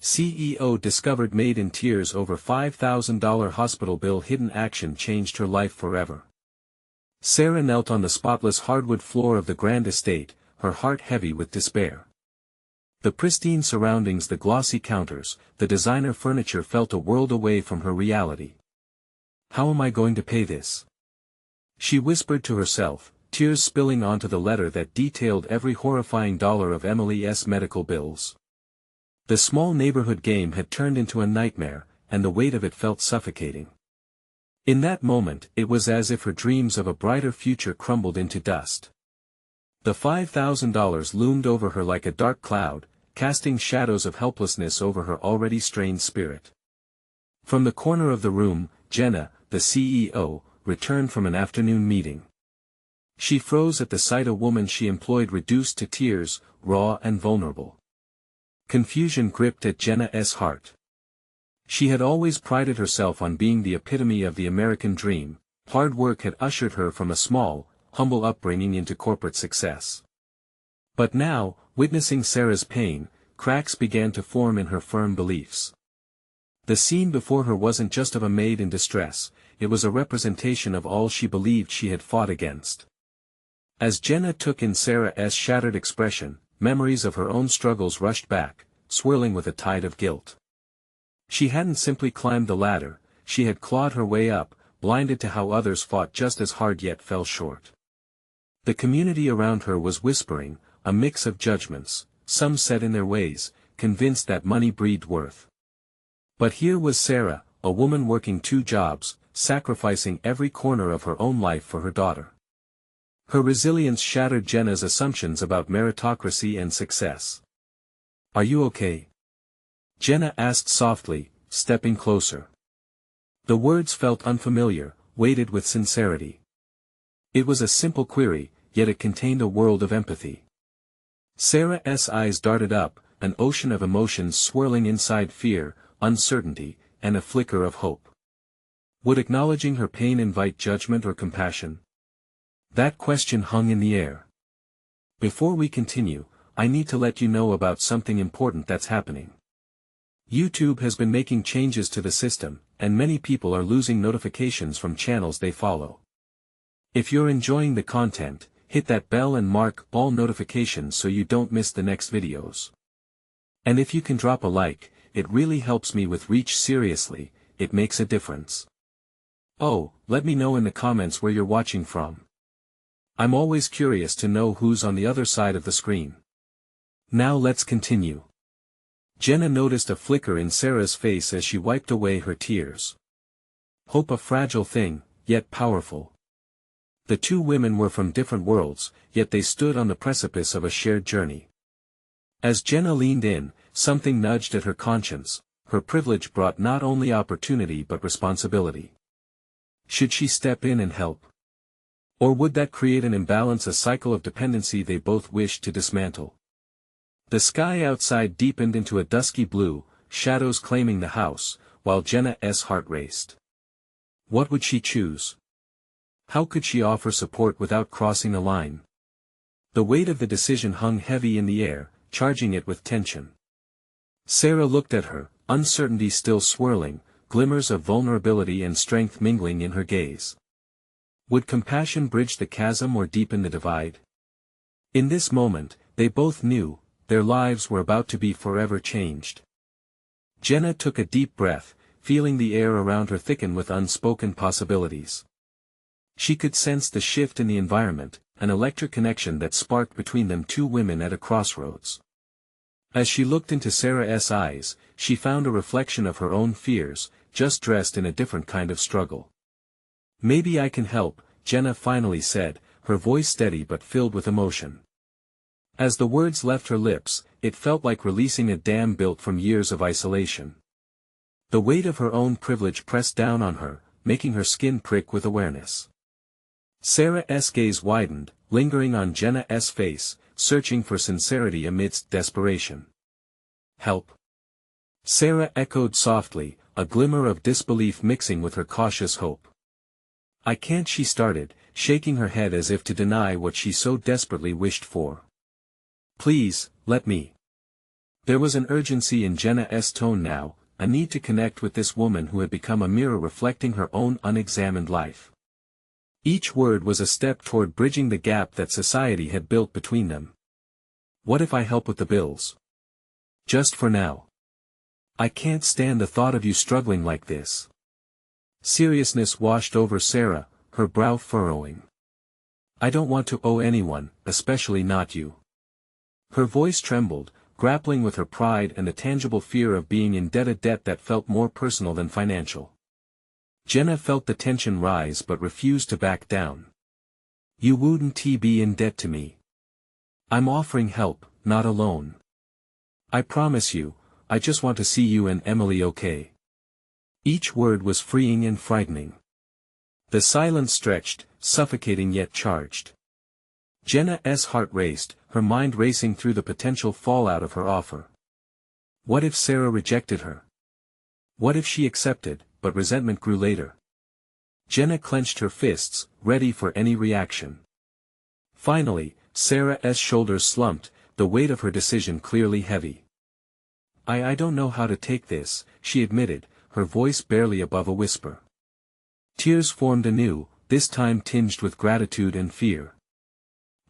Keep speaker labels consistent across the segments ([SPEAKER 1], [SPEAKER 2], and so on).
[SPEAKER 1] CEO discovered Maid in tears over $5,000 hospital bill. Hidden action changed her life forever. Sarah knelt on the spotless hardwood floor of the grand estate, her heart heavy with despair. The pristine surroundings, the glossy counters, the designer furniture felt a world away from her reality. How am I going to pay this? She whispered to herself, tears spilling onto the letter that detailed every horrifying dollar of Emily's medical bills. The small neighborhood game had turned into a nightmare, and the weight of it felt suffocating. In that moment, it was as if her dreams of a brighter future crumbled into dust. The $5,000 loomed over her like a dark cloud, casting shadows of helplessness over her already strained spirit. From the corner of the room, Jenna, the CEO, returned from an afternoon meeting. She froze at the sight. A woman she employed reduced to tears, raw and vulnerable. Confusion gripped at Jenna's heart. She had always prided herself on being the epitome of the American dream. Hard work had ushered her from a small, humble upbringing into corporate success. But now, witnessing Sarah's pain, cracks began to form in her firm beliefs. The scene before her wasn't just of a maid in distress, it was a representation of all she believed she had fought against. As Jenna took in Sarah's shattered expression, memories of her own struggles rushed back, swirling with a tide of guilt. She hadn't simply climbed the ladder, she had clawed her way up, blinded to how others fought just as hard yet fell short. The community around her was whispering, a mix of judgments, some set in their ways, convinced that money breed worth. But here was Sarah, a woman working 2 jobs, sacrificing every corner of her own life for her daughter. Her resilience shattered Jenna's assumptions about meritocracy and success. "Are you okay?" Jenna asked softly, stepping closer. The words felt unfamiliar, weighted with sincerity. It was a simple query, yet it contained a world of empathy. Sarah's eyes darted up, an ocean of emotions swirling inside: fear, uncertainty, and a flicker of hope. Would acknowledging her pain invite judgment or compassion? That question hung in the air. Before we continue, I need to let you know about something important that's happening. YouTube has been making changes to the system, and many people are losing notifications from channels they follow. If you're enjoying the content, hit that bell and mark all notifications so you don't miss the next videos. And if you can drop a like, it really helps me with reach. Seriously, it makes a difference. Oh, let me know in the comments where you're watching from. I'm always curious to know who's on the other side of the screen. Now let's continue. Jenna noticed a flicker in Sarah's face as she wiped away her tears. Hope, a fragile thing, yet powerful. The 2 women were from different worlds, yet they stood on the precipice of a shared journey. As Jenna leaned in, something nudged at her conscience. Her privilege brought not only opportunity but responsibility. Should she step in and help? Or would that create an imbalance, a cycle of dependency they both wished to dismantle? The sky outside deepened into a dusky blue, shadows claiming the house, while Jenna's heart raced. What would she choose? How could she offer support without crossing a line? The weight of the decision hung heavy in the air, charging it with tension. Sarah looked at her, uncertainty still swirling, glimmers of vulnerability and strength mingling in her gaze. Would compassion bridge the chasm or deepen the divide? In this moment, they both knew, their lives were about to be forever changed. Jenna took a deep breath, feeling the air around her thicken with unspoken possibilities. She could sense the shift in the environment, an electric connection that sparked between them, 2 women at a crossroads. As she looked into Sarah's eyes, she found a reflection of her own fears, just dressed in a different kind of struggle. "Maybe I can help," Jenna finally said, her voice steady but filled with emotion. As the words left her lips, it felt like releasing a dam built from years of isolation. The weight of her own privilege pressed down on her, making her skin prick with awareness. Sarah's gaze widened, lingering on Jenna's face, searching for sincerity amidst desperation. "Help?" Sarah echoed softly, a glimmer of disbelief mixing with her cautious hope. "I can't," she started, shaking her head as if to deny what she so desperately wished for. "Please, let me." There was an urgency in Jenna's tone now, a need to connect with this woman who had become a mirror reflecting her own unexamined life. Each word was a step toward bridging the gap that society had built between them. What if I help with the bills? Just for now. I can't stand the thought of you struggling like this. Seriousness washed over Sarah, her brow furrowing. I don't want to owe anyone, especially not you. Her voice trembled, grappling with her pride and the tangible fear of being in debt, a debt that felt more personal than financial. Jenna felt the tension rise but refused to back down. You wouldn't be in debt to me. I'm offering help, not a loan. I promise you, I just want to see you and Emily okay. Each word was freeing and frightening. The silence stretched, suffocating yet charged. Jenna's heart raced, her mind racing through the potential fallout of her offer. What if Sarah rejected her? What if she accepted, but resentment grew later? Jenna clenched her fists, ready for any reaction. Finally, Sarah's shoulders slumped, the weight of her decision clearly heavy. I don't know how to take this, she admitted, her voice barely above a whisper. Tears formed anew, this time tinged with gratitude and fear.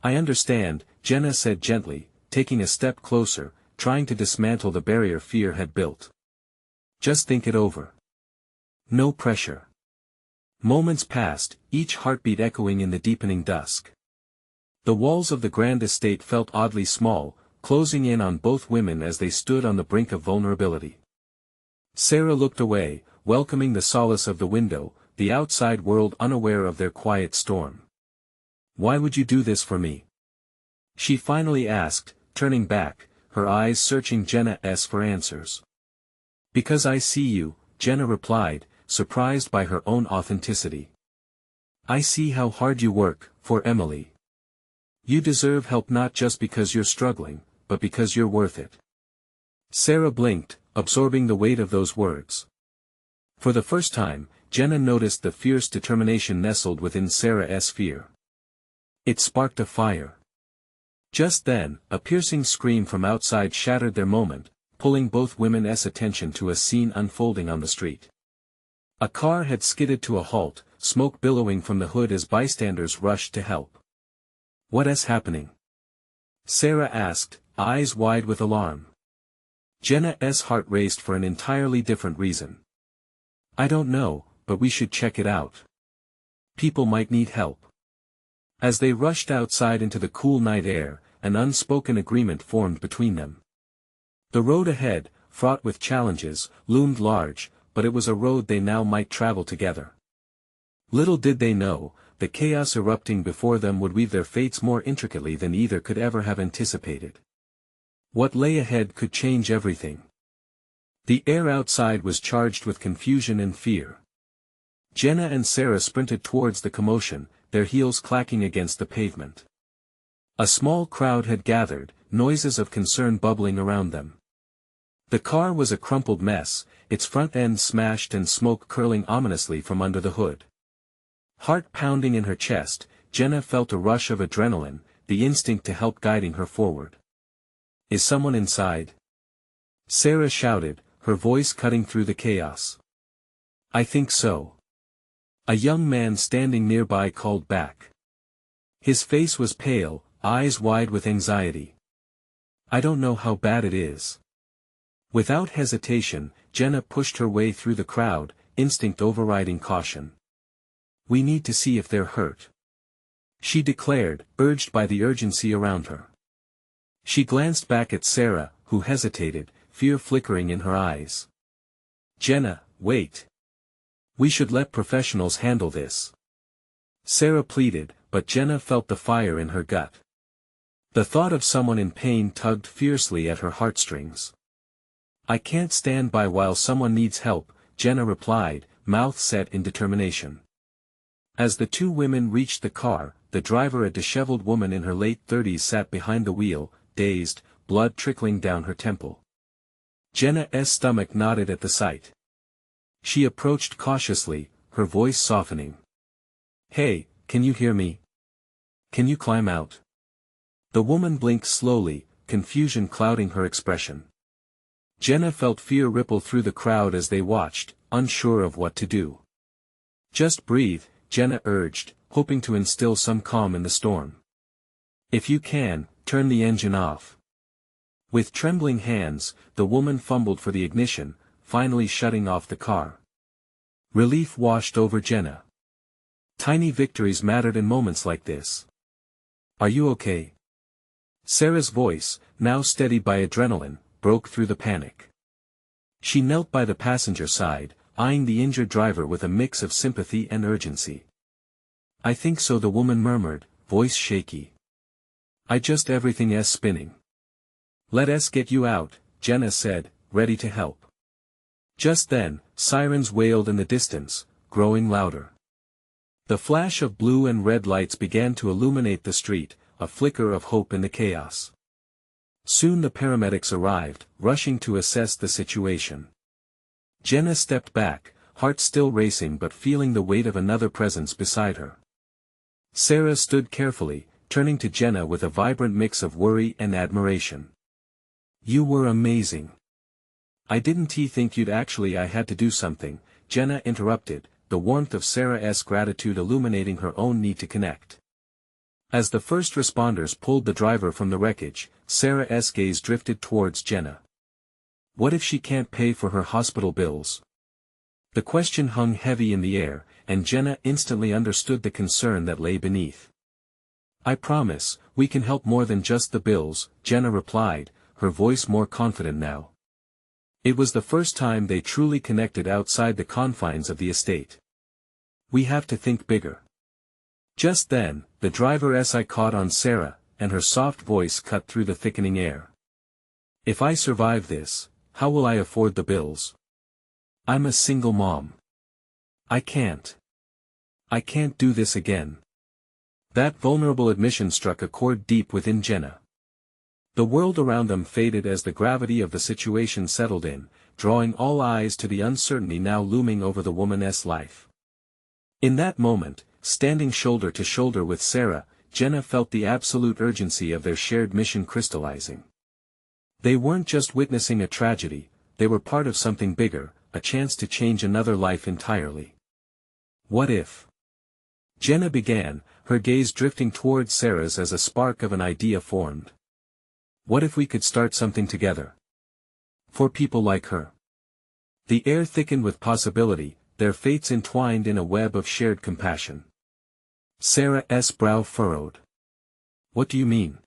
[SPEAKER 1] I understand, Jenna said gently, taking a step closer, trying to dismantle the barrier fear had built. Just think it over. No pressure. Moments passed, each heartbeat echoing in the deepening dusk. The walls of the grand estate felt oddly small, closing in on both women as they stood on the brink of vulnerability. Sarah looked away, welcoming the solace of the window, the outside world unaware of their quiet storm. Why would you do this for me? She finally asked, turning back, her eyes searching Jenna's for answers. Because I see you, Jenna replied, surprised by her own authenticity. I see how hard you work, for Emily. You deserve help not just because you're struggling, but because you're worth it. Sarah blinked, absorbing the weight of those words. For the first time, Jenna noticed the fierce determination nestled within Sarah's fear. It sparked a fire. Just then, a piercing scream from outside shattered their moment, pulling both women's attention to a scene unfolding on the street. A car had skidded to a halt, smoke billowing from the hood as bystanders rushed to help. What is happening? Sarah asked, eyes wide with alarm. Jenna's heart raced for an entirely different reason. I don't know, but we should check it out. People might need help. As they rushed outside into the cool night air, an unspoken agreement formed between them. The road ahead, fraught with challenges, loomed large, but it was a road they now might travel together. Little did they know, the chaos erupting before them would weave their fates more intricately than either could ever have anticipated. What lay ahead could change everything. The air outside was charged with confusion and fear. Jenna and Sarah sprinted towards the commotion, their heels clacking against the pavement. A small crowd had gathered, noises of concern bubbling around them. The car was a crumpled mess, its front end smashed and smoke curling ominously from under the hood. Heart pounding in her chest, Jenna felt a rush of adrenaline, the instinct to help guiding her forward. Is someone inside? Sarah shouted, her voice cutting through the chaos. I think so. A young man standing nearby called back. His face was pale, eyes wide with anxiety. I don't know how bad it is. Without hesitation, Jenna pushed her way through the crowd, instinct overriding caution. We need to see if they're hurt. She declared, urged by the urgency around her. She glanced back at Sarah, who hesitated, fear flickering in her eyes. Jenna, wait. We should let professionals handle this. Sarah pleaded, but Jenna felt the fire in her gut. The thought of someone in pain tugged fiercely at her heartstrings. I can't stand by while someone needs help, Jenna replied, mouth set in determination. As the two women reached the car, the driver, a disheveled woman in her late 30s, sat behind the wheel, dazed, blood trickling down her temple. Jenna's stomach knotted at the sight. She approached cautiously, her voice softening. Hey, can you hear me? Can you climb out? The woman blinked slowly, confusion clouding her expression. Jenna felt fear ripple through the crowd as they watched, unsure of what to do. Just breathe, Jenna urged, hoping to instill some calm in the storm. If you can, turn the engine off. With trembling hands, the woman fumbled for the ignition, finally shutting off the car. Relief washed over Jenna. Tiny victories mattered in moments like this. Are you okay? Sarah's voice, now steadied by adrenaline, broke through the panic. She knelt by the passenger side, eyeing the injured driver with a mix of sympathy and urgency. I think so, the woman murmured, voice shaky. I just everything's spinning. Let us get you out, Jenna said, ready to help. Just then, sirens wailed in the distance, growing louder. The flash of blue and red lights began to illuminate the street, a flicker of hope in the chaos. Soon the paramedics arrived, rushing to assess the situation. Jenna stepped back, heart still racing but feeling the weight of another presence beside her. Sarah stood carefully, turning to Jenna with a vibrant mix of worry and admiration. You were amazing. I didn't think you'd actually. I had to do something, Jenna interrupted, the warmth of Sarah's gratitude illuminating her own need to connect. As the first responders pulled the driver from the wreckage, Sarah's gaze drifted towards Jenna. What if she can't pay for her hospital bills? The question hung heavy in the air, and Jenna instantly understood the concern that lay beneath. I promise, we can help more than just the bills, Jenna replied, her voice more confident now. It was the first time they truly connected outside the confines of the estate. We have to think bigger. Just then, the driver's eye caught on Sarah, and her soft voice cut through the thickening air. If I survive this, how will I afford the bills? I'm a single mom. I can't do this again. That vulnerable admission struck a chord deep within Jenna. The world around them faded as the gravity of the situation settled in, drawing all eyes to the uncertainty now looming over the woman's life. In that moment, standing shoulder to shoulder with Sarah, Jenna felt the absolute urgency of their shared mission crystallizing. They weren't just witnessing a tragedy, they were part of something bigger, a chance to change another life entirely. What if? Jenna began, her gaze drifting towards Sarah's as a spark of an idea formed. What if we could start something together? For people like her. The air thickened with possibility, their fates entwined in a web of shared compassion. Sarah's brow furrowed. What do you mean?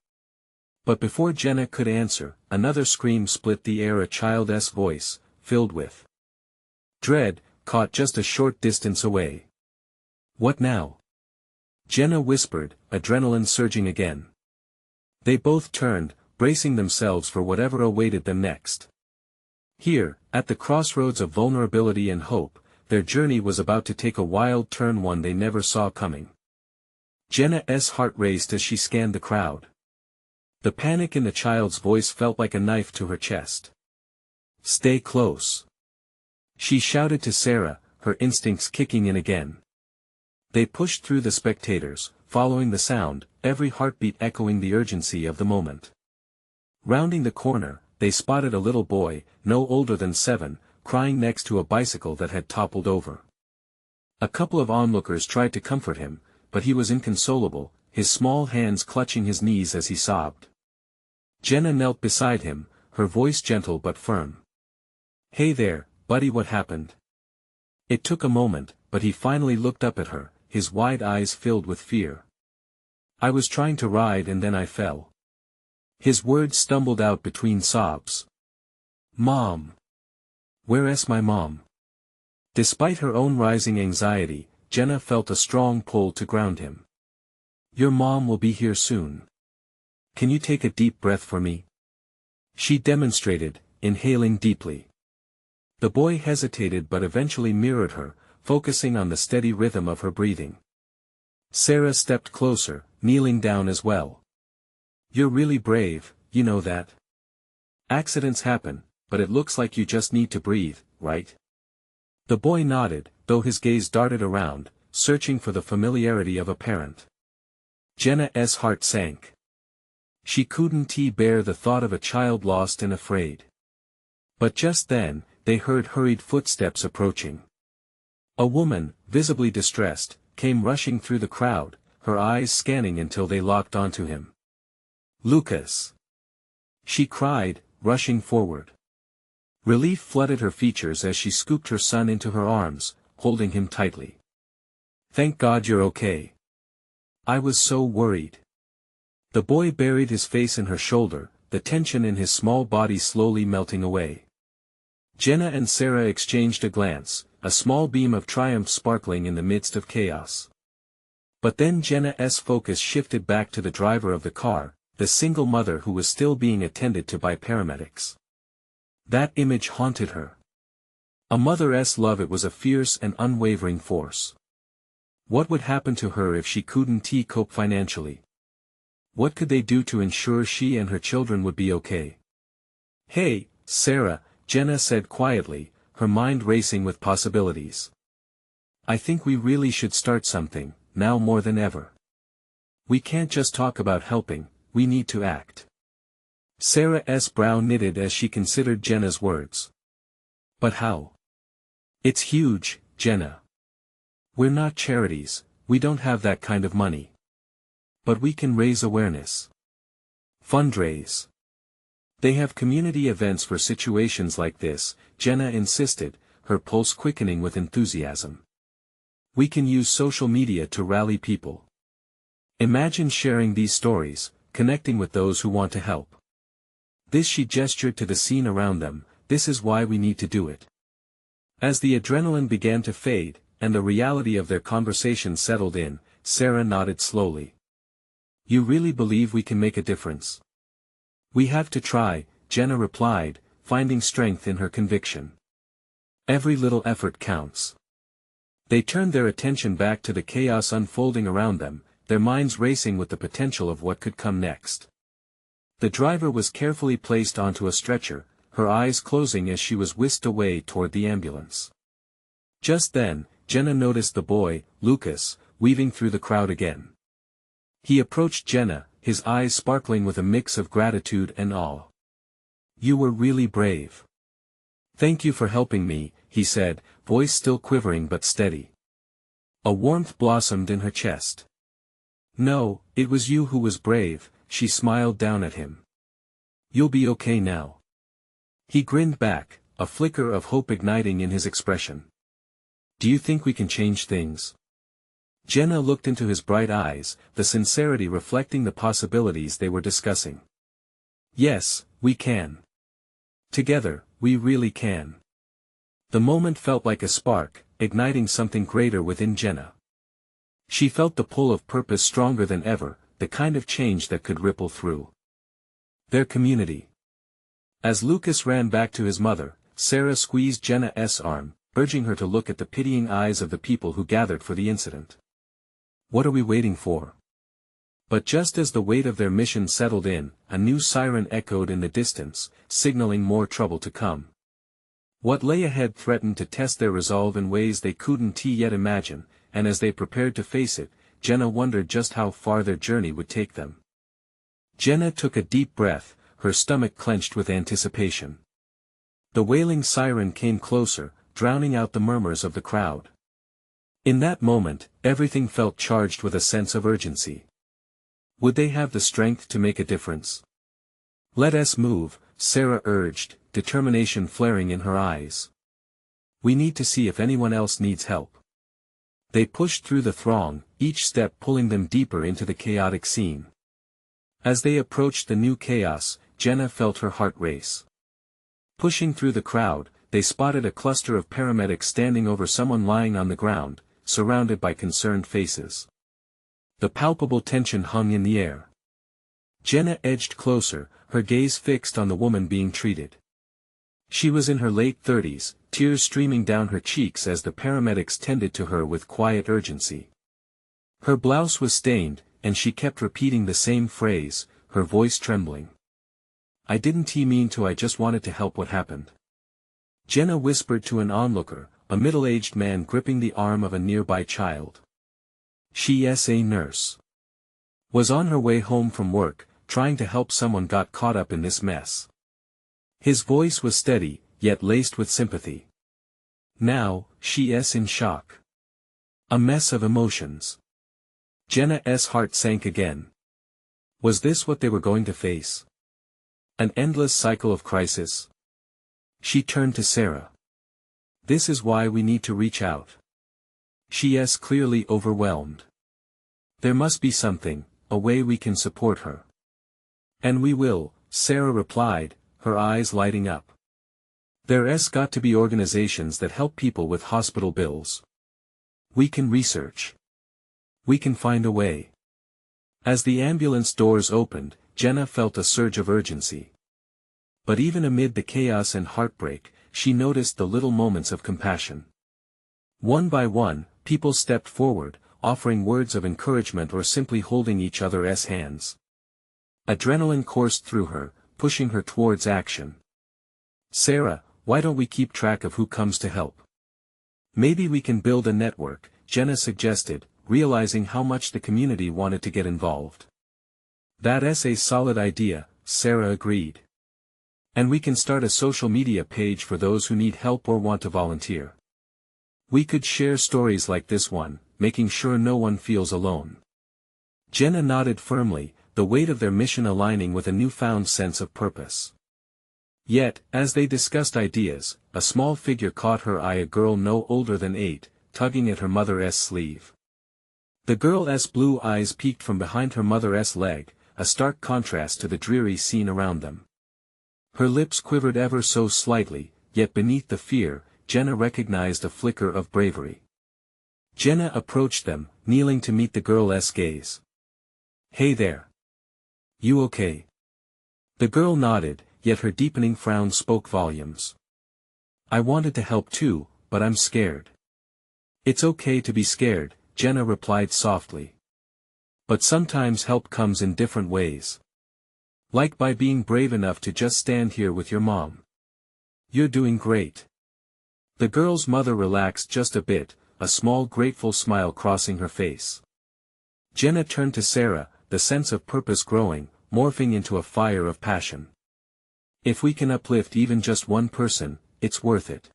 [SPEAKER 1] But before Jenna could answer, another scream split the air, a child's voice, filled with dread, caught just a short distance away. What now? Jenna whispered, adrenaline surging again. They both turned, bracing themselves for whatever awaited them next. Here, at the crossroads of vulnerability and hope, their journey was about to take a wild turn, one they never saw coming. Jenna's heart raced as she scanned the crowd. The panic in the child's voice felt like a knife to her chest. Stay close. She shouted to Sarah, her instincts kicking in again. They pushed through the spectators, following the sound, every heartbeat echoing the urgency of the moment. Rounding the corner, they spotted a little boy, no older than 7, crying next to a bicycle that had toppled over. A couple of onlookers tried to comfort him, but he was inconsolable, his small hands clutching his knees as he sobbed. Jenna knelt beside him, her voice gentle but firm. Hey there, buddy, what happened? It took a moment, but he finally looked up at her, his wide eyes filled with fear. I was trying to ride and then I fell. His words stumbled out between sobs. Mom. Where's my mom? Despite her own rising anxiety, Jenna felt a strong pull to ground him. Your mom will be here soon. Can you take a deep breath for me? She demonstrated, inhaling deeply. The boy hesitated but eventually mirrored her, focusing on the steady rhythm of her breathing. Sarah stepped closer, kneeling down as well. You're really brave, you know that. Accidents happen, but it looks like you just need to breathe, right? The boy nodded, though his gaze darted around, searching for the familiarity of a parent. Jenna's heart sank. She couldn't bear the thought of a child lost and afraid. But just then, they heard hurried footsteps approaching. A woman, visibly distressed, came rushing through the crowd, her eyes scanning until they locked onto him. "Lucas!" she cried, rushing forward. Relief flooded her features as she scooped her son into her arms, holding him tightly. "Thank God you're okay. I was so worried." The boy buried his face in her shoulder, the tension in his small body slowly melting away. Jenna and Sarah exchanged a glance, a small beam of triumph sparkling in the midst of chaos. But then Jenna's focus shifted back to the driver of the car, the single mother who was still being attended to by paramedics. That image haunted her. A mother's love, it was a fierce and unwavering force. What would happen to her if she couldn't cope financially? What could they do to ensure she and her children would be okay? "Hey, Sarah," Jenna said quietly, her mind racing with possibilities. "I think we really should start something, now more than ever. We can't just talk about helping, we need to act." Sarah's brow knitted as she considered Jenna's words. "But how?" "It's huge, Jenna. We're not charities, we don't have that kind of money. But we can raise awareness. Fundraise. They have community events for situations like this," Jenna insisted, her pulse quickening with enthusiasm. "We can use social media to rally people. Imagine sharing these stories, connecting with those who want to help. This," she gestured to the scene around them, "this is why we need to do it." As the adrenaline began to fade, and the reality of their conversation settled in, Sarah nodded slowly. "You really believe we can make a difference?" "We have to try," Jenna replied, finding strength in her conviction. "Every little effort counts." They turned their attention back to the chaos unfolding around them, their minds racing with the potential of what could come next. The driver was carefully placed onto a stretcher, her eyes closing as she was whisked away toward the ambulance. Just then, Jenna noticed the boy, Lucas, weaving through the crowd again. He approached Jenna, his eyes sparkling with a mix of gratitude and awe. "You were really brave. Thank you for helping me," he said, voice still quivering but steady. A warmth blossomed in her chest. "No, it was you who was brave," she smiled down at him. "You'll be okay now." He grinned back, a flicker of hope igniting in his expression. "Do you think we can change things?" Jenna looked into his bright eyes, the sincerity reflecting the possibilities they were discussing. "Yes, we can. Together, we really can." The moment felt like a spark, igniting something greater within Jenna. She felt the pull of purpose stronger than ever, the kind of change that could ripple through their community. As Lucas ran back to his mother, Sarah squeezed Jenna's arm, urging her to look at the pitying eyes of the people who gathered for the incident. "What are we waiting for?" But just as the weight of their mission settled in, a new siren echoed in the distance, signaling more trouble to come. What lay ahead threatened to test their resolve in ways they couldn't yet imagine, and as they prepared to face it, Jenna wondered just how far their journey would take them. Jenna took a deep breath, her stomach clenched with anticipation. The wailing siren came closer, drowning out the murmurs of the crowd. In that moment, everything felt charged with a sense of urgency. Would they have the strength to make a difference? "Let us move," Sarah urged, determination flaring in her eyes. "We need to see if anyone else needs help." They pushed through the throng, each step pulling them deeper into the chaotic scene. As they approached the new chaos, Jenna felt her heart race. Pushing through the crowd, they spotted a cluster of paramedics standing over someone lying on the ground, surrounded by concerned faces. The palpable tension hung in the air. Jenna edged closer, her gaze fixed on the woman being treated. She was in her late 30s, tears streaming down her cheeks as the paramedics tended to her with quiet urgency. Her blouse was stained, and she kept repeating the same phrase, her voice trembling. "I didn't mean to, I just wanted to help. What happened?" Jenna whispered to an onlooker, a middle-aged man gripping the arm of a nearby child. She's a nurse. Was on her way home from work, trying to help someone got caught up in this mess. His voice was steady, yet laced with sympathy. Now, she's in shock. A mess of emotions. Jenna's heart sank again. Was this what they were going to face? An endless cycle of crisis? She turned to Sarah. This is why we need to reach out. She's clearly overwhelmed. There must be something, a way we can support her. And we will, Sarah replied, her eyes lighting up. There's got to be organizations that help people with hospital bills. We can research. We can find a way. As the ambulance doors opened, Jenna felt a surge of urgency. But even amid the chaos and heartbreak, she noticed the little moments of compassion. One by one, people stepped forward, offering words of encouragement or simply holding each other's hands. Adrenaline coursed through her, pushing her towards action. Sarah, why don't we keep track of who comes to help? Maybe we can build a network, Jenna suggested, realizing how much the community wanted to get involved. That's a solid idea, Sarah agreed. And we can start a social media page for those who need help or want to volunteer. We could share stories like this one, making sure no one feels alone. Jenna nodded firmly, the weight of their mission aligning with a newfound sense of purpose. Yet, as they discussed ideas, a small figure caught her eye, a girl no older than 8, tugging at her mother's sleeve. The girl's blue eyes peeked from behind her mother's leg, a stark contrast to the dreary scene around them. Her lips quivered ever so slightly, yet beneath the fear, Jenna recognized a flicker of bravery. Jenna approached them, kneeling to meet the girl's gaze. Hey there. You okay? The girl nodded, yet her deepening frown spoke volumes. I wanted to help too, but I'm scared. It's okay to be scared, Jenna replied softly. But sometimes help comes in different ways. Like by being brave enough to just stand here with your mom. You're doing great. The girl's mother relaxed just a bit, a small grateful smile crossing her face. Jenna turned to Sarah, the sense of purpose growing, morphing into a fire of passion. If we can uplift even just one person, it's worth it.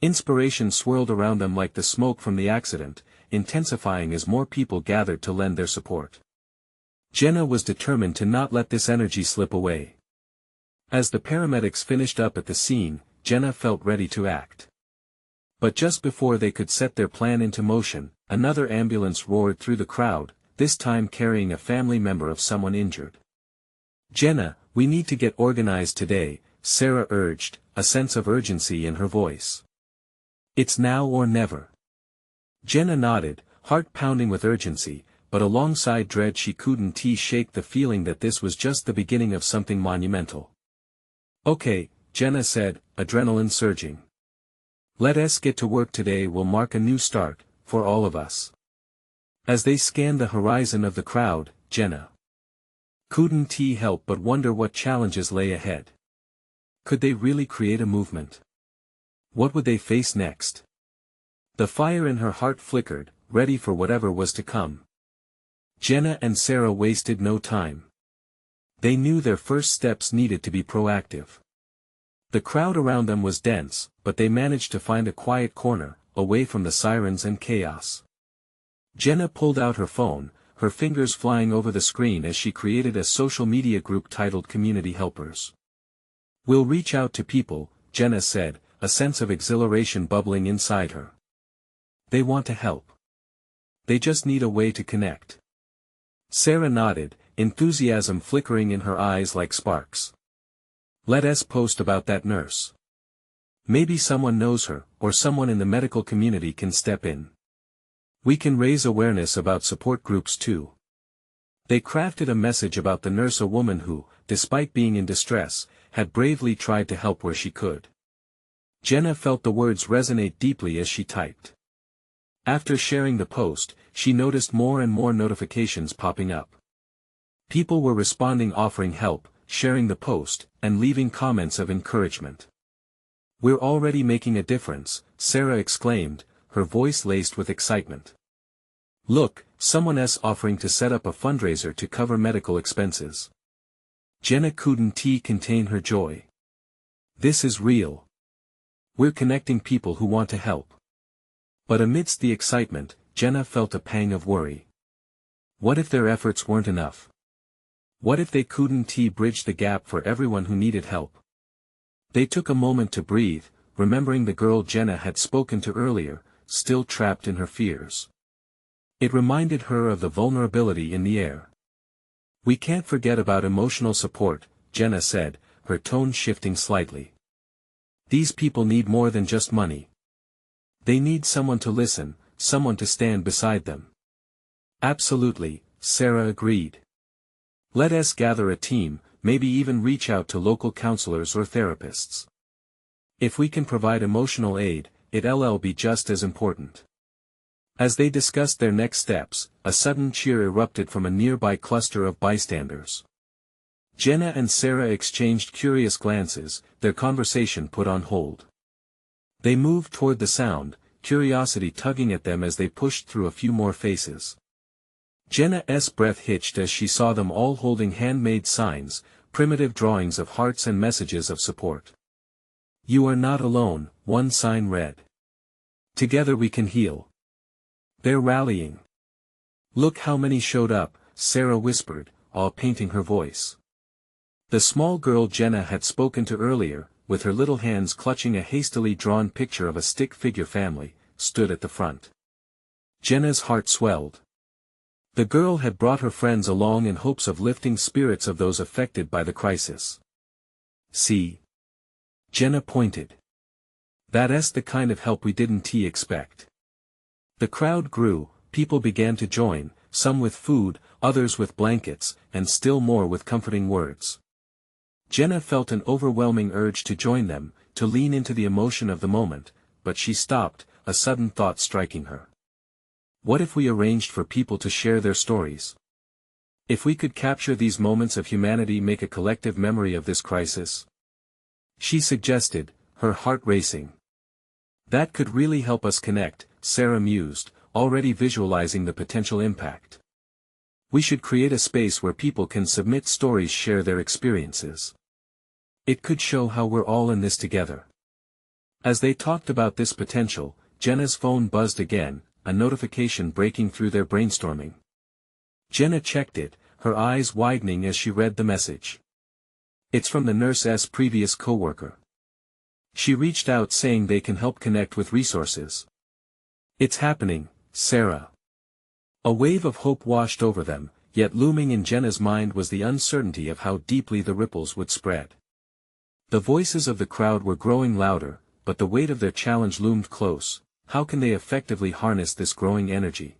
[SPEAKER 1] Inspiration swirled around them like the smoke from the accident, intensifying as more people gathered to lend their support. Jenna was determined to not let this energy slip away. As the paramedics finished up at the scene, Jenna felt ready to act. But just before they could set their plan into motion, another ambulance roared through the crowd, this time carrying a family member of someone injured. Jenna, we need to get organized today, Sarah urged, a sense of urgency in her voice. It's now or never. Jenna nodded, heart pounding with urgency, but alongside dread she couldn't shake the feeling that this was just the beginning of something monumental. Okay, Jenna said, adrenaline surging. Let's get to work today will mark a new start, for all of us. As they scanned the horizon of the crowd, Jenna couldn't help but wonder what challenges lay ahead. Could they really create a movement? What would they face next? The fire in her heart flickered, ready for whatever was to come. Jenna and Sarah wasted no time. They knew their first steps needed to be proactive. The crowd around them was dense, but they managed to find a quiet corner, away from the sirens and chaos. Jenna pulled out her phone, her fingers flying over the screen as she created a social media group titled Community Helpers. We'll reach out to people, Jenna said, a sense of exhilaration bubbling inside her. They want to help. They just need a way to connect. Sarah nodded, enthusiasm flickering in her eyes like sparks. Let's post about that nurse. Maybe someone knows her, or someone in the medical community can step in. We can raise awareness about support groups too. They crafted a message about the nurse, a woman who, despite being in distress, had bravely tried to help where she could. Jenna felt the words resonate deeply as she typed. After sharing the post, she noticed more and more notifications popping up. People were responding, offering help, sharing the post, and leaving comments of encouragement. We're already making a difference, Sarah exclaimed, her voice laced with excitement. Look, someone's offering to set up a fundraiser to cover medical expenses. Jenna couldn't contain her joy. This is real. We're connecting people who want to help. But amidst the excitement, Jenna felt a pang of worry. What if their efforts weren't enough? What if they couldn't bridge the gap for everyone who needed help? They took a moment to breathe, remembering the girl Jenna had spoken to earlier, still trapped in her fears. It reminded her of the vulnerability in the air. We can't forget about emotional support, Jenna said, her tone shifting slightly. These people need more than just money. They need someone to listen, someone to stand beside them. Absolutely, Sarah agreed. Let us gather a team, maybe even reach out to local counselors or therapists. If we can provide emotional aid, it'll be just as important. As they discussed their next steps, a sudden cheer erupted from a nearby cluster of bystanders. Jenna and Sarah exchanged curious glances, their conversation put on hold. They moved toward the sound, curiosity tugging at them as they pushed through a few more faces. Jenna's breath hitched as she saw them all holding handmade signs, primitive drawings of hearts and messages of support. You are not alone, one sign read. Together we can heal. They're rallying. Look how many showed up, Sarah whispered, all painting her voice. The small girl Jenna had spoken to earlier, with her little hands clutching a hastily drawn picture of a stick figure family, stood at the front. Jenna's heart swelled. The girl had brought her friends along in hopes of lifting spirits of those affected by the crisis. See? Jenna pointed. That's the kind of help we didn't expect. The crowd grew, people began to join, some with food, others with blankets, and still more with comforting words. Jenna felt an overwhelming urge to join them, to lean into the emotion of the moment, but she stopped, a sudden thought striking her. What if we arranged for people to share their stories? If we could capture these moments of humanity, make a collective memory of this crisis? She suggested, her heart racing. That could really help us connect, Sarah mused, already visualizing the potential impact. We should create a space where people can submit stories, share their experiences. It could show how we're all in this together. As they talked about this potential, Jenna's phone buzzed again, a notification breaking through their brainstorming. Jenna checked it, her eyes widening as she read the message. It's from the nurse's previous coworker. She reached out saying they can help connect with resources. It's happening, Sarah. A wave of hope washed over them, yet looming in Jenna's mind was the uncertainty of how deeply the ripples would spread. The voices of the crowd were growing louder, but the weight of their challenge loomed close. How can they effectively harness this growing energy?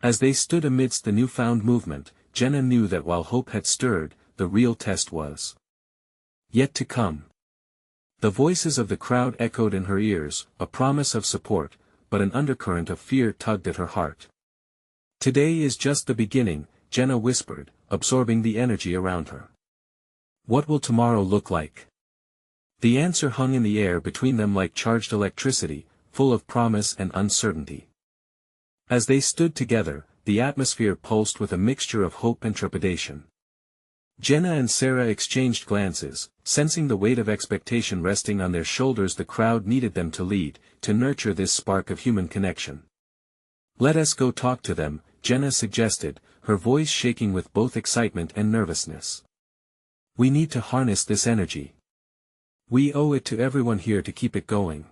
[SPEAKER 1] As they stood amidst the newfound movement, Jenna knew that while hope had stirred, the real test was yet to come. The voices of the crowd echoed in her ears, a promise of support, but an undercurrent of fear tugged at her heart. Today is just the beginning, Jenna whispered, absorbing the energy around her. What will tomorrow look like? The answer hung in the air between them like charged electricity, full of promise and uncertainty. As they stood together, the atmosphere pulsed with a mixture of hope and trepidation. Jenna and Sarah exchanged glances, sensing the weight of expectation resting on their shoulders. The crowd needed them to lead, to nurture this spark of human connection. Let us go talk to them, Jenna suggested, her voice shaking with both excitement and nervousness. We need to harness this energy. We owe it to everyone here to keep it going.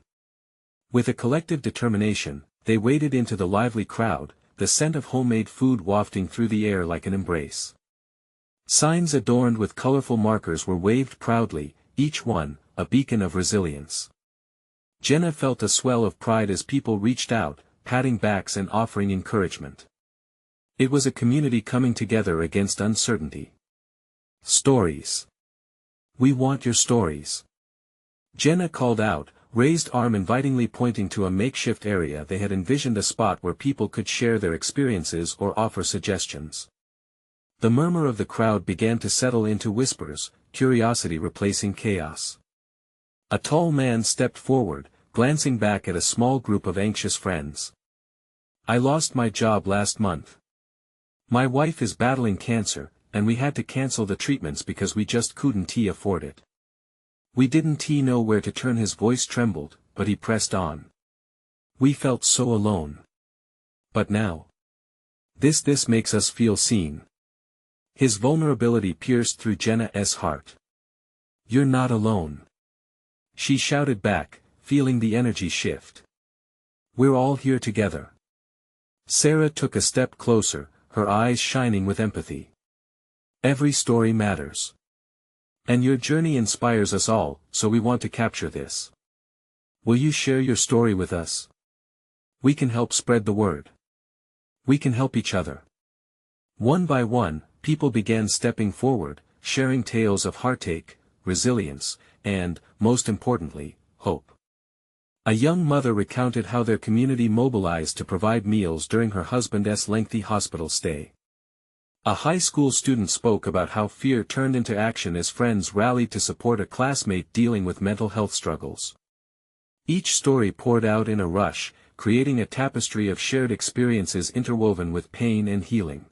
[SPEAKER 1] With a collective determination, they waded into the lively crowd, the scent of homemade food wafting through the air like an embrace. Signs adorned with colorful markers were waved proudly, each one, a beacon of resilience. Jenna felt a swell of pride as people reached out, patting backs and offering encouragement. It was a community coming together against uncertainty. Stories. We want your stories. Jenna called out, raised arm invitingly pointing to a makeshift area. They had envisioned a spot where people could share their experiences or offer suggestions. The murmur of the crowd began to settle into whispers, curiosity replacing chaos. A tall man stepped forward, glancing back at a small group of anxious friends. I lost my job last month. My wife is battling cancer, and we had to cancel the treatments because we just couldn't afford it. We didn't know where to turn. His voice trembled, but he pressed on. We felt so alone. But now. This makes us feel seen. His vulnerability pierced through Jenna's heart. You're not alone. She shouted back, feeling the energy shift. We're all here together. Sarah took a step closer, her eyes shining with empathy. Every story matters. And your journey inspires us all, so we want to capture this. Will you share your story with us? We can help spread the word. We can help each other. One by one, people began stepping forward, sharing tales of heartache, resilience, and, most importantly, hope. A young mother recounted how their community mobilized to provide meals during her husband's lengthy hospital stay. A high school student spoke about how fear turned into action as friends rallied to support a classmate dealing with mental health struggles. Each story poured out in a rush, creating a tapestry of shared experiences interwoven with pain and healing.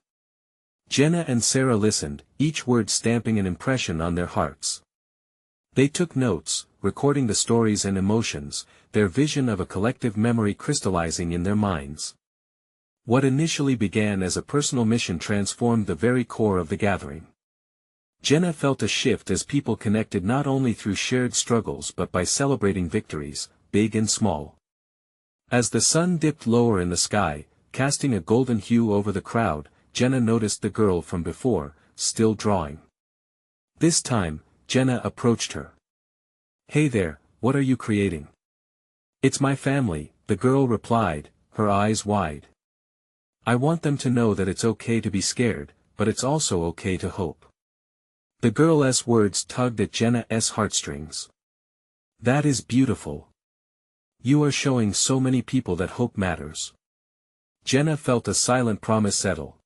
[SPEAKER 1] Jenna and Sarah listened, each word stamping an impression on their hearts. They took notes, recording the stories and emotions, their vision of a collective memory crystallizing in their minds. What initially began as a personal mission transformed the very core of the gathering. Jenna felt a shift as people connected not only through shared struggles but by celebrating victories, big and small. As the sun dipped lower in the sky, casting a golden hue over the crowd, Jenna noticed the girl from before, still drawing. This time, Jenna approached her. Hey there, what are you creating? It's my family, the girl replied, her eyes wide. I want them to know that it's okay to be scared, but it's also okay to hope. The girl's words tugged at Jenna's heartstrings. That is beautiful. You are showing so many people that hope matters. Jenna felt a silent promise settle.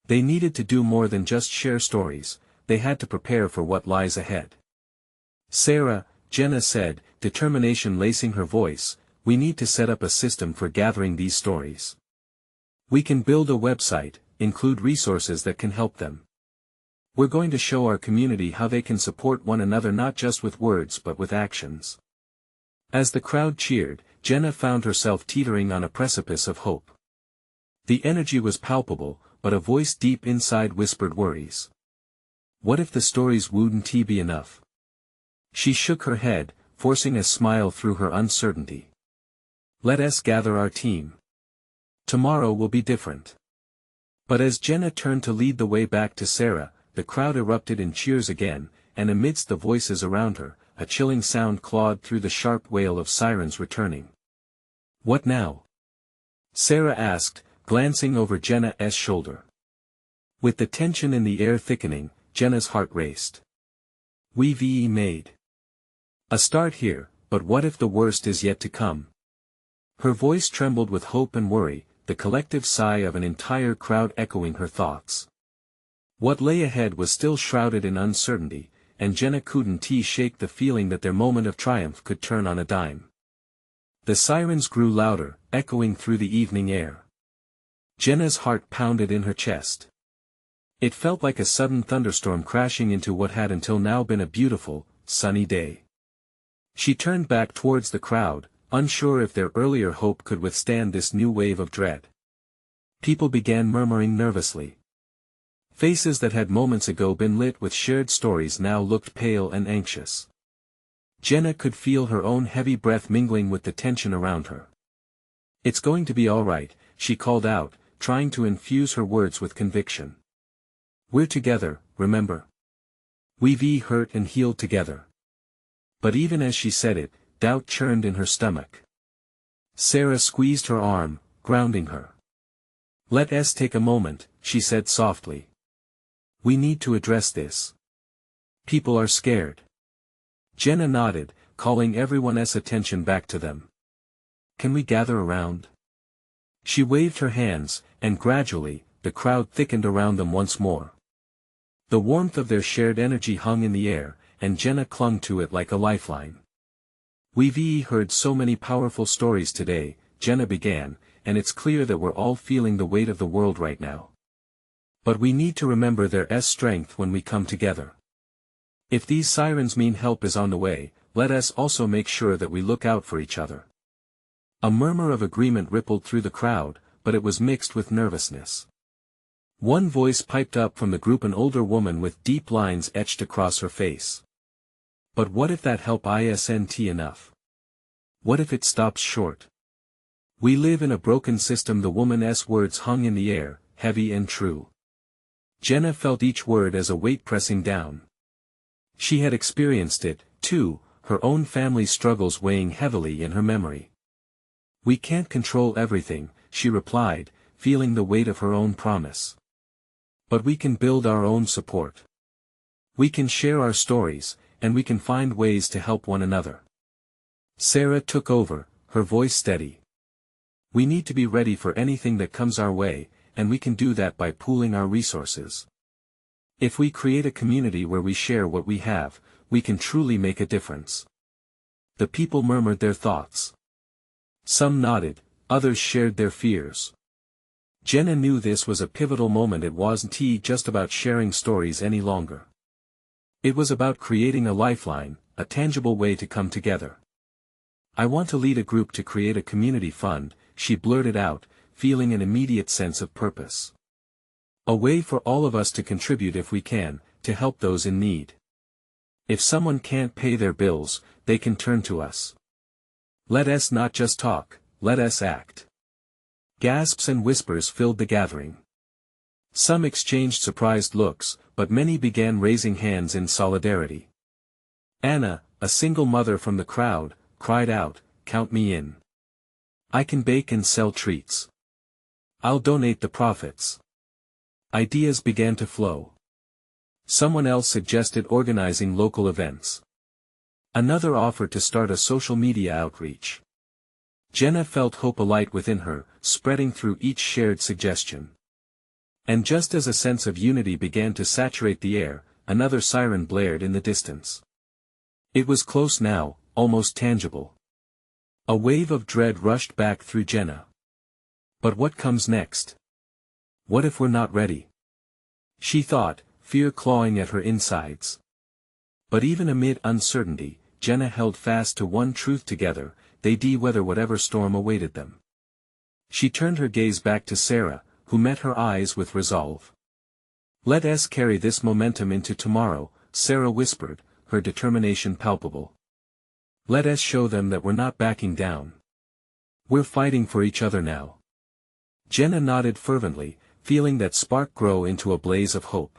[SPEAKER 1] They needed to do more than just share stories, they had to prepare for what lies ahead. Sarah, Jenna said, determination lacing her voice, we need to set up a system for gathering these stories. We can build a website, include resources that can help them. We're going to show our community how they can support one another not just with words but with actions. As the crowd cheered, Jenna found herself teetering on a precipice of hope. The energy was palpable, but a voice deep inside whispered worries. What if the stories wouldn't be enough? She shook her head, forcing a smile through her uncertainty. Let us gather our team. Tomorrow will be different. But as Jenna turned to lead the way back to Sarah, the crowd erupted in cheers again, and amidst the voices around her, a chilling sound clawed through the sharp wail of sirens returning. What now? Sarah asked, glancing over Jenna's shoulder. With the tension in the air thickening, Jenna's heart raced. We've made a start here, but what if the worst is yet to come? Her voice trembled with hope and worry, the collective sigh of an entire crowd echoing her thoughts. What lay ahead was still shrouded in uncertainty, and Jenna couldn't shake the feeling that their moment of triumph could turn on a dime. The sirens grew louder, echoing through the evening air. Jenna's heart pounded in her chest. It felt like a sudden thunderstorm crashing into what had until now been a beautiful, sunny day. She turned back towards the crowd, unsure if their earlier hope could withstand this new wave of dread. People began murmuring nervously. Faces that had moments ago been lit with shared stories now looked pale and anxious. Jenna could feel her own heavy breath mingling with the tension around her. It's going to be all right, she called out, trying to infuse her words with conviction. We're together, remember? We've hurt and healed together. But even as she said it, doubt churned in her stomach. Sarah squeezed her arm, grounding her. Let us take a moment, she said softly. We need to address this. People are scared. Jenna nodded, calling everyone's attention back to them. Can we gather around? She waved her hands, and gradually, the crowd thickened around them once more. The warmth of their shared energy hung in the air, and Jenna clung to it like a lifeline. We've heard so many powerful stories today, Jenna began, and it's clear that we're all feeling the weight of the world right now. But we need to remember their strength when we come together. If these sirens mean help is on the way, let us also make sure that we look out for each other. A murmur of agreement rippled through the crowd, but it was mixed with nervousness. One voice piped up from the group, an older woman with deep lines etched across her face. But what if that help isn't enough? What if it stops short? We live in a broken system. The woman's words hung in the air, heavy and true. Jenna felt each word as a weight pressing down. She had experienced it, too, her own family's struggles weighing heavily in her memory. We can't control everything, she replied, feeling the weight of her own promise. But we can build our own support. We can share our stories, and we can find ways to help one another. Sarah took over, her voice steady. We need to be ready for anything that comes our way, and we can do that by pooling our resources. If we create a community where we share what we have, we can truly make a difference. The people murmured their thoughts. Some nodded, others shared their fears. Jenna knew this was a pivotal moment. It wasn't just about sharing stories any longer. It was about creating a lifeline, a tangible way to come together. I want to lead a group to create a community fund, she blurted out, feeling an immediate sense of purpose. A way for all of us to contribute if we can, to help those in need. If someone can't pay their bills, they can turn to us. Let us not just talk, let us act. Gasps and whispers filled the gathering. Some exchanged surprised looks, but many began raising hands in solidarity. Anna, a single mother from the crowd, cried out, "Count me in. I can bake and sell treats. I'll donate the profits." Ideas began to flow. Someone else suggested organizing local events. Another offered to start a social media outreach. Jenna felt hope alight within her, spreading through each shared suggestion. And just as a sense of unity began to saturate the air, another siren blared in the distance. It was close now, almost tangible. A wave of dread rushed back through Jenna. But what comes next? What if we're not ready? She thought, fear clawing at her insides. But even amid uncertainty, Jenna held fast to one truth: together, they'd weather whatever storm awaited them. She turned her gaze back to Sarah, who met her eyes with resolve. "Let us carry this momentum into tomorrow," Sarah whispered, her determination palpable. "Let us show them that we're not backing down. We're fighting for each other now." Jenna nodded fervently, feeling that spark grow into a blaze of hope.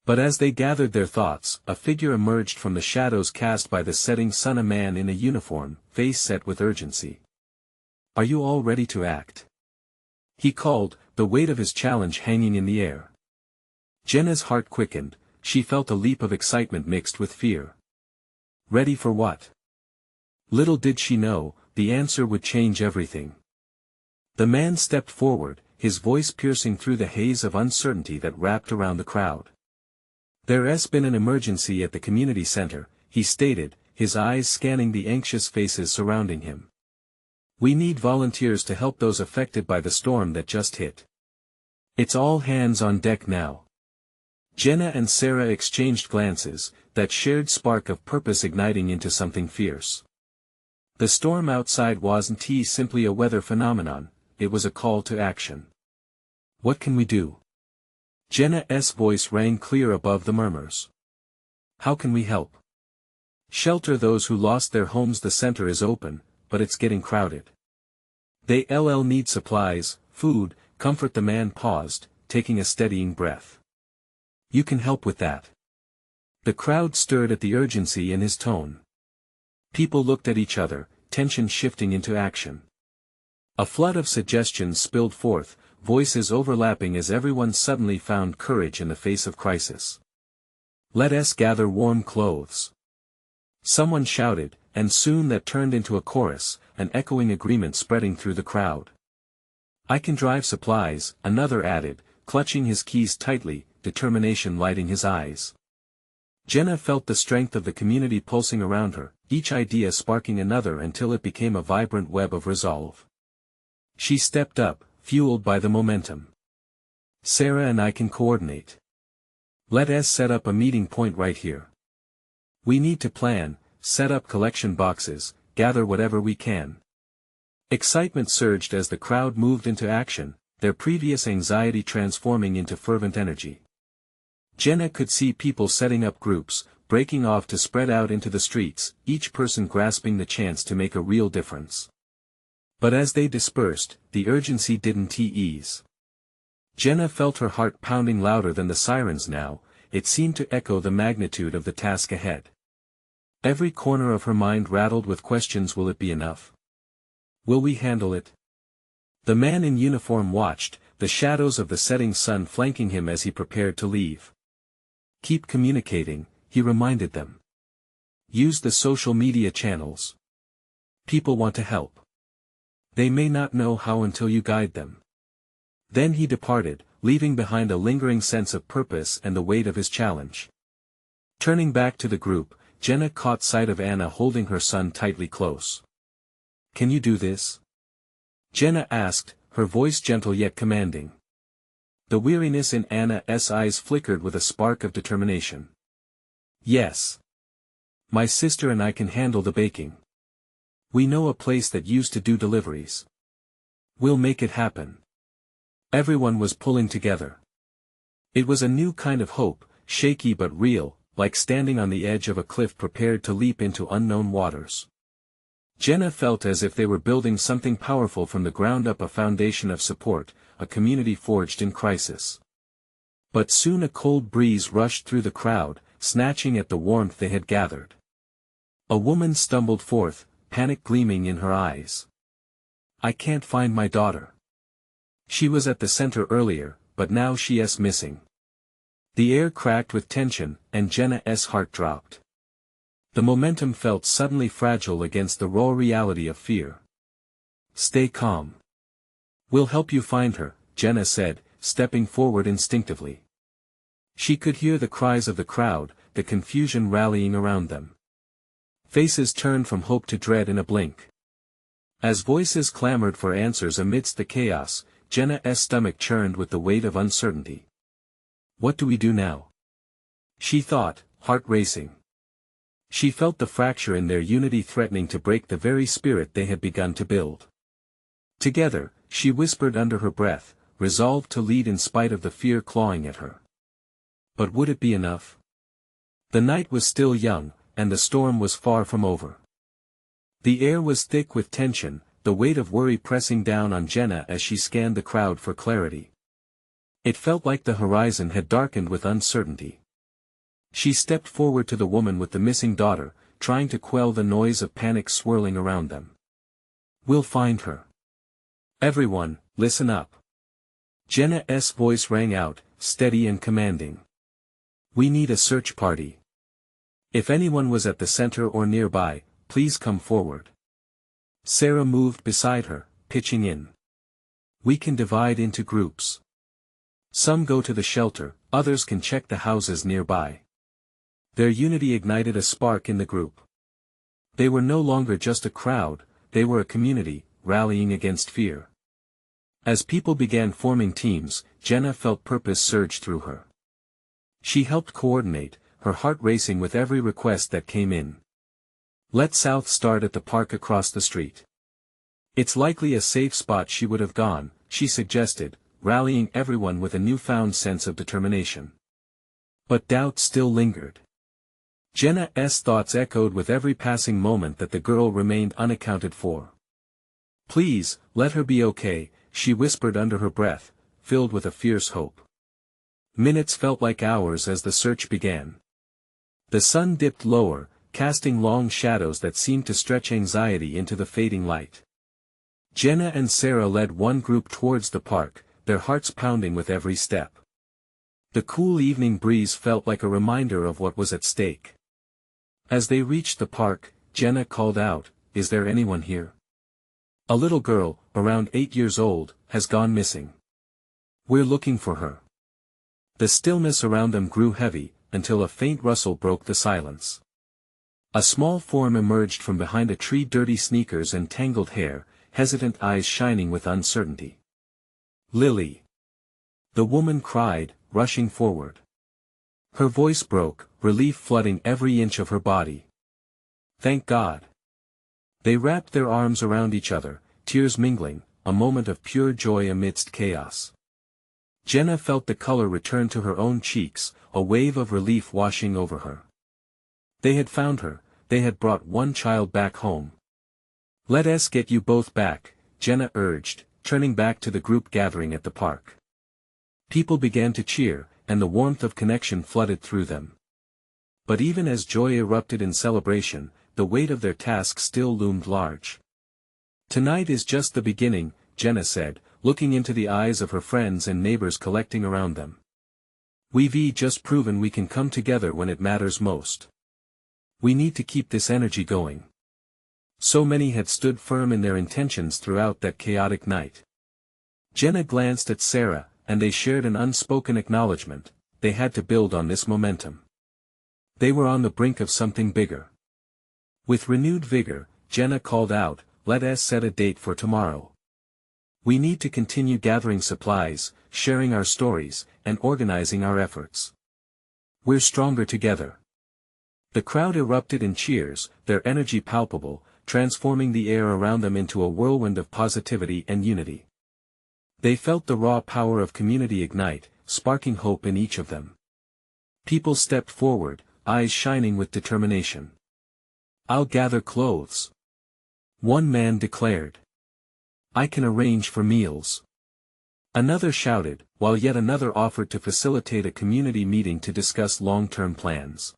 [SPEAKER 1] But as they gathered their thoughts, a figure emerged from the shadows cast by the setting sun, a man in a uniform, face set with urgency. "Are you all ready to act?" he called, the weight of his challenge hanging in the air. Jenna's heart quickened, she felt a leap of excitement mixed with fear. Ready for what? Little did she know, the answer would change everything. The man stepped forward, his voice piercing through the haze of uncertainty that wrapped around the crowd. "There's been an emergency at the community center," he stated, his eyes scanning the anxious faces surrounding him. "We need volunteers to help those affected by the storm that just hit. It's all hands on deck now." Jenna and Sarah exchanged glances, that shared spark of purpose igniting into something fierce. The storm outside wasn't simply a weather phenomenon, it was a call to action. "What can we do?" Jenna's voice rang clear above the murmurs. "How can we help?" "Shelter those who lost their homes. The center is open, but it's getting crowded. They'll need supplies, food, comfort." The man paused, taking a steadying breath. "You can help with that." The crowd stirred at the urgency in his tone. People looked at each other, tension shifting into action. A flood of suggestions spilled forth, voices overlapping as everyone suddenly found courage in the face of crisis. "Let us gather warm clothes," someone shouted, and soon that turned into a chorus, an echoing agreement spreading through the crowd. "I can drive supplies," another added, clutching his keys tightly, determination lighting his eyes. Jenna felt the strength of the community pulsing around her, each idea sparking another until it became a vibrant web of resolve. She stepped up, fueled by the momentum. "Sarah and I can coordinate. Let us set up a meeting point right here. We need to plan, set up collection boxes, gather whatever we can. Excitement surged as the crowd moved into action, their previous anxiety transforming into fervent energy. Jenna could see people setting up groups, breaking off to spread out into the streets, each person grasping the chance to make a real difference. But as they dispersed, the urgency didn't ease. Jenna felt her heart pounding louder than the sirens now. It seemed to echo the magnitude of the task ahead. Every corner of her mind rattled with questions: will it be enough? Will we handle it? The man in uniform watched, the shadows of the setting sun flanking him as he prepared to leave. Keep communicating, he reminded them. Use the social media channels. People want to help. They may not know how until you guide them. Then he departed, leaving behind a lingering sense of purpose and the weight of his challenge. Turning back to the group, Jenna caught sight of Anna holding her son tightly close. Can you do this? Jenna asked, her voice gentle yet commanding. The weariness in Anna's eyes flickered with a spark of determination. Yes. My sister and I can handle the baking. We know a place that used to do deliveries. We'll make it happen. Everyone was pulling together. It was a new kind of hope, shaky but real, like standing on the edge of a cliff prepared to leap into unknown waters. Jenna felt as if they were building something powerful from the ground up, a foundation of support, a community forged in crisis. But soon a cold breeze rushed through the crowd, snatching at the warmth they had gathered. A woman stumbled forth, panic gleaming in her eyes. I can't find my daughter. She was at the center earlier, but now she's missing. The air cracked with tension, and Jenna's heart dropped. The momentum felt suddenly fragile against the raw reality of fear. Stay calm. We'll help you find her, Jenna said, stepping forward instinctively. She could hear the cries of the crowd, the confusion rallying around them. Faces turned from hope to dread in a blink. As voices clamored for answers amidst the chaos, Jenna's stomach churned with the weight of uncertainty. What do we do now? She thought, heart racing. She felt the fracture in their unity threatening to break the very spirit they had begun to build. Together, she whispered under her breath, resolved to lead in spite of the fear clawing at her. But would it be enough? The night was still young, and the storm was far from over. The air was thick with tension, the weight of worry pressing down on Jenna as she scanned the crowd for clarity. It felt like the horizon had darkened with uncertainty. She stepped forward to the woman with the missing daughter, trying to quell the noise of panic swirling around them. We'll find her. Everyone, listen up. Jenna's voice rang out, steady and commanding. We need a search party. If anyone was at the center or nearby, please come forward. Sarah moved beside her, pitching in. We can divide into groups. Some go to the shelter, others can check the houses nearby. Their unity ignited a spark in the group. They were no longer just a crowd, they were a community, rallying against fear. As people began forming teams, Jenna felt purpose surge through her. She helped coordinate, her heart racing with every request that came in. Let South start at the park across the street. It's likely a safe spot she would have gone, she suggested, rallying everyone with a newfound sense of determination. But doubt still lingered. Jenna's thoughts echoed with every passing moment that the girl remained unaccounted for. Please, let her be okay, she whispered under her breath, filled with a fierce hope. Minutes felt like hours as the search began. The sun dipped lower, casting long shadows that seemed to stretch anxiety into the fading light. Jenna and Sarah led one group towards the park, their hearts pounding with every step. The cool evening breeze felt like a reminder of what was at stake. As they reached the park, Jenna called out, "Is there anyone here? A little girl, around 8 years old, has gone missing. We're looking for her." The stillness around them grew heavy, until a faint rustle broke the silence. A small form emerged from behind a tree, dirty sneakers and tangled hair, hesitant eyes shining with uncertainty. "Lily!" the woman cried, rushing forward. Her voice broke, relief flooding every inch of her body. Thank God. They wrapped their arms around each other, tears mingling, a moment of pure joy amidst chaos. Jenna felt the color return to her own cheeks, a wave of relief washing over her. They had found her, they had brought one child back home. Let us get you both back, Jenna urged, turning back to the group gathering at the park. People began to cheer, and the warmth of connection flooded through them. But even as joy erupted in celebration, the weight of their task still loomed large. Tonight is just the beginning, Jenna said, looking into the eyes of her friends and neighbors collecting around them. We've just proven we can come together when it matters most. We need to keep this energy going. So many had stood firm in their intentions throughout that chaotic night. Jenna glanced at Sarah, and they shared an unspoken acknowledgement. They had to build on this momentum. They were on the brink of something bigger. With renewed vigor, Jenna called out, "Let us set a date for tomorrow. We need to continue gathering supplies, sharing our stories, and organizing our efforts. We're stronger together." The crowd erupted in cheers, their energy palpable, transforming the air around them into a whirlwind of positivity and unity. They felt the raw power of community ignite, sparking hope in each of them. People stepped forward, eyes shining with determination. "I'll gather clothes," one man declared. "I can arrange for meals," another shouted, while yet another offered to facilitate a community meeting to discuss long-term plans.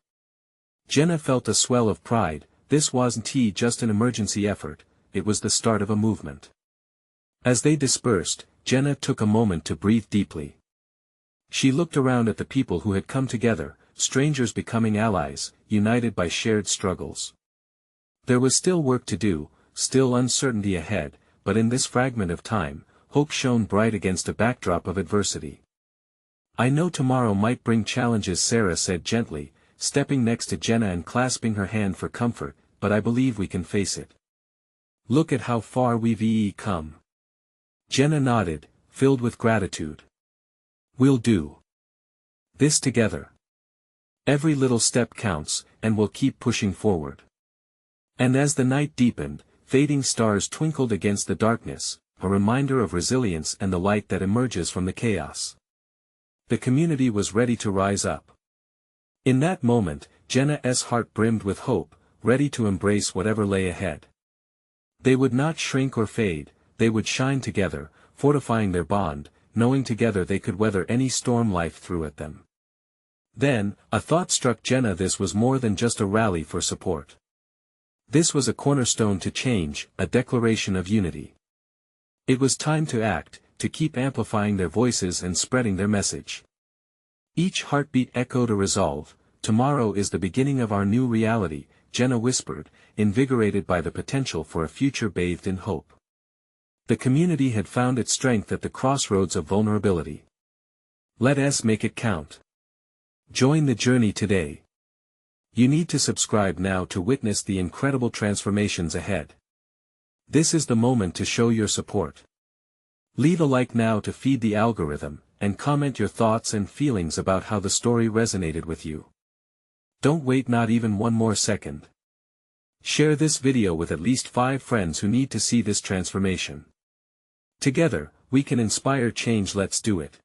[SPEAKER 1] Jenna felt a swell of pride. This wasn't just an emergency effort, it was the start of a movement. As they dispersed, Jenna took a moment to breathe deeply. She looked around at the people who had come together, strangers becoming allies, united by shared struggles. There was still work to do, still uncertainty ahead, but in this fragment of time, hope shone bright against a backdrop of adversity. "I know tomorrow might bring challenges," Sarah said gently, stepping next to Jenna and clasping her hand for comfort, "but I believe we can face it. Look at how far we've come." Jenna nodded, filled with gratitude. "We'll do this together. Every little step counts, and we'll keep pushing forward." And as the night deepened, fading stars twinkled against the darkness, a reminder of resilience and the light that emerges from the chaos. The community was ready to rise up. In that moment, Jenna's heart brimmed with hope, ready to embrace whatever lay ahead. They would not shrink or fade, they would shine together, fortifying their bond, knowing together they could weather any storm life threw at them. Then, a thought struck Jenna. This was more than just a rally for support. This was a cornerstone to change, a declaration of unity. It was time to act, to keep amplifying their voices and spreading their message. Each heartbeat echoed a resolve. "Tomorrow is the beginning of our new reality," Jenna whispered, invigorated by the potential for a future bathed in hope. The community had found its strength at the crossroads of vulnerability. Let us make it count. Join the journey today. You need to subscribe now to witness the incredible transformations ahead. This is the moment to show your support. Leave a like now to feed the algorithm, and comment your thoughts and feelings about how the story resonated with you. Don't wait not even one more second. Share this video with at least 5 friends who need to see this transformation. Together, we can inspire change. Let's do it.